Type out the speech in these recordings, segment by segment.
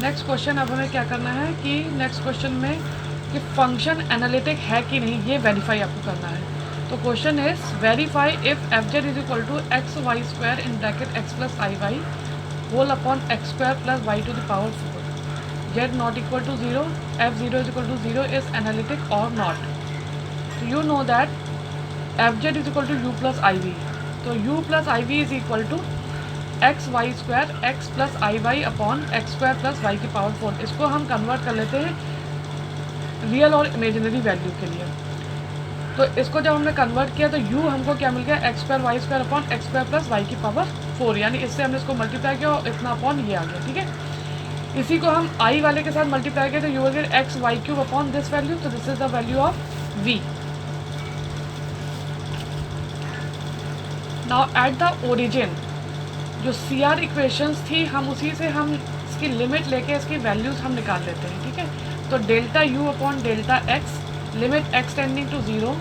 Next question अब हमें क्या करना है कि नेक्स्ट क्वेश्चन में कि फंक्शन एनालिटिक है कि नहीं ये वेरीफाई आपको करना है। तो question is verify if F Z is equal to X Y square in bracket X plus I Y whole upon x square plus Y to the power 4 Z not equal to 0 F 0 is equal to 0 is analytic और not. तो you know that F Z is equal to U plus I V. तो U plus I V is equal to X Y square X plus I Y upon x square plus Y की power 4। इसको हम convert कर लेते हैं real और imaginary value के लिए। तो इसको जब हमने कन्वर्ट किया तो u हमको क्या मिल गया x square y square upon x square plus Y की पावर 4, यानी इससे हमने इसको मल्टीप्लाई किया और इतना अपॉन ये आ गया। ठीक है, इसी को हम i वाले के साथ मल्टीप्लाई किया तो you will get X Y cube upon this value. तो this is the value of v। Now at the origin जो सी आर इक्वेशंस थी हम उसी से हम इसकी लिमिट लेके इसकी वैल्यूज हम निकाल लेते हैं। ठीक है, तो delta u upon delta x limit x tending to 0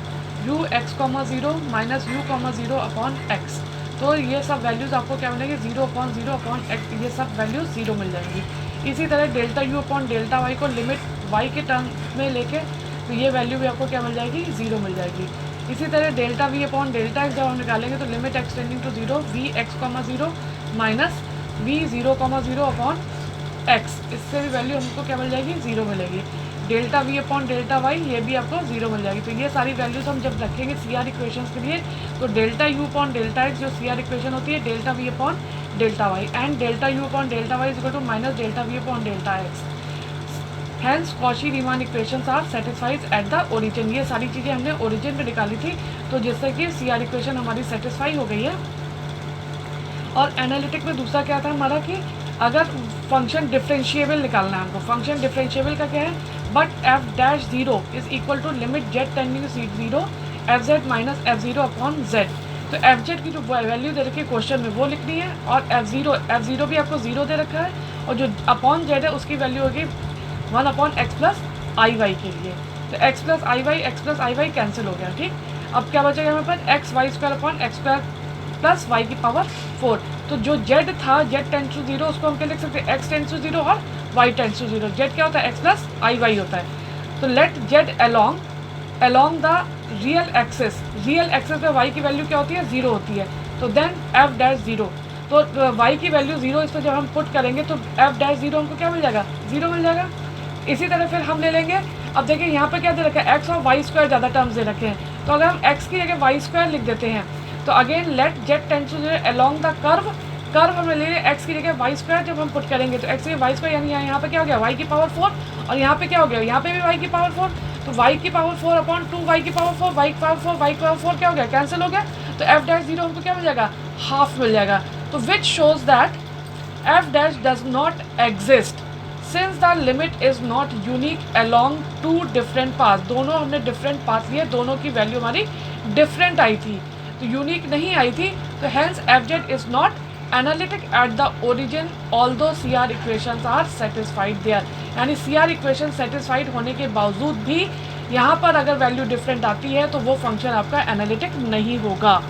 u x comma 0 minus u comma 0 upon x. तो ये सब वैल्यूज़ आपको क्या मिलेंगे 0 अपॉन 0 अपॉन एक्स, ये सब वैल्यूज 0 मिल जाएंगी। इसी तरह delta u upon delta y को लिमिट वाई के टर्म में लेके तो ये वैल्यू भी आपको क्या मिल जाएगी 0 मिल जाएगी। इसी तरह delta v upon delta x जब हम निकालेंगे तो limit x tending to 0 v x comma 0 minus v 0 comma 0 upon x, इससे भी वैल्यू हमको क्या मिल जाएगी 0 मिलेगी। Delta v upon delta y ये भी आपको 0 मिल जाएगी। तो ये सारी वैल्यूज हम जब रखेंगे सी आर इक्वेशंस के लिए तो delta u upon delta x जो सी आर इक्वेशन होती है delta v upon delta y and delta u upon delta y is equal to minus delta v upon delta x. Hence Cauchy Riemann equations are satisfies at the origin. ये सारी चीज़ें हमने origin पे निकाली थी तो जिससे कि सी आर इक्वेशन हमारी सेटिस्फाई हो गई है। और एनालिटिक में दूसरा क्या था हमारा कि अगर फंक्शन डिफरेंशिएबल निकालना है हमको, फंक्शन डिफरेंशिएबल का क्या है but f dash 0 is equal to limit z tending to 0 f z minus f 0 upon z. तो एफ जेड की जो वैल्यू दे रखी है क्वेश्चन में वो लिखनी है और एफ जीरो भी आपको 0 दे रखा है और जो अपॉन जेड है उसकी वैल्यू होगी 1 upon X plus I Y के लिए। तो X plus I Y cancel हो गया। ठीक, अब क्या बचेगा हमारे पास X Y square upon x square plus Y की पावर 4। तो जो जेड था जेड टेंस टू 0 उसको हम क्या लिख सकते हैं एक्स टेंस टू 0 और वाई टेंस टू 0। जेड क्या होता है एक्स प्लस आई वाई होता है। तो let z along the real axis पे वाई की वैल्यू क्या होती है 0 होती है। तो देन एफ डैश 0 तो वाई की वैल्यू 0 इस पर जब हम पुट करेंगे तो एफ डैश 0 हमको क्या मिल जाएगा 0 मिल जाएगा। इसी तरह फिर हम ले लेंगे, अब देखिए यहाँ पे क्या दे रखा है एक्स और वाई स्क्वायर ज़्यादा टर्म्स दे रखे हैं तो अगर हम एक्स की जगह वाई स्क्वायर लिख देते हैं तो again let z tends to 0 along the curve हमें ले लें एक्स की जगह वाई स्क्वायर जब हम पुट करेंगे तो एक्स की वाई स्क्वायर यानी यहाँ पे क्या हो गया वाई की पावर 4 और यहाँ पे क्या हो गया यहाँ पे भी वाई की पावर 4। तो वाई की पावर 4 अपॉन 2 वाई की पावर 4 वाई की पावर 4 वाई की पावर 4 क्या हो गया कैंसिल हो गया। तो एफ डैश 0 हमको क्या मिल जाएगा हाफ मिल जाएगा। तो which shows that f dash does not exist since the limit is not unique along two different path. दोनों हमने डिफरेंट पाथ लिए, दोनों की वैल्यू हमारी डिफरेंट आई थी तो यूनिक नहीं आई थी। तो hence f Z is not analytic at the origin although C R equations are satisfied there. यानी सी आर इक्वेशन सेटिस्फाइड होने के बावजूद भी यहाँ पर अगर वैल्यू डिफरेंट आती है तो वो फंक्शन आपका एनालिटिक नहीं होगा।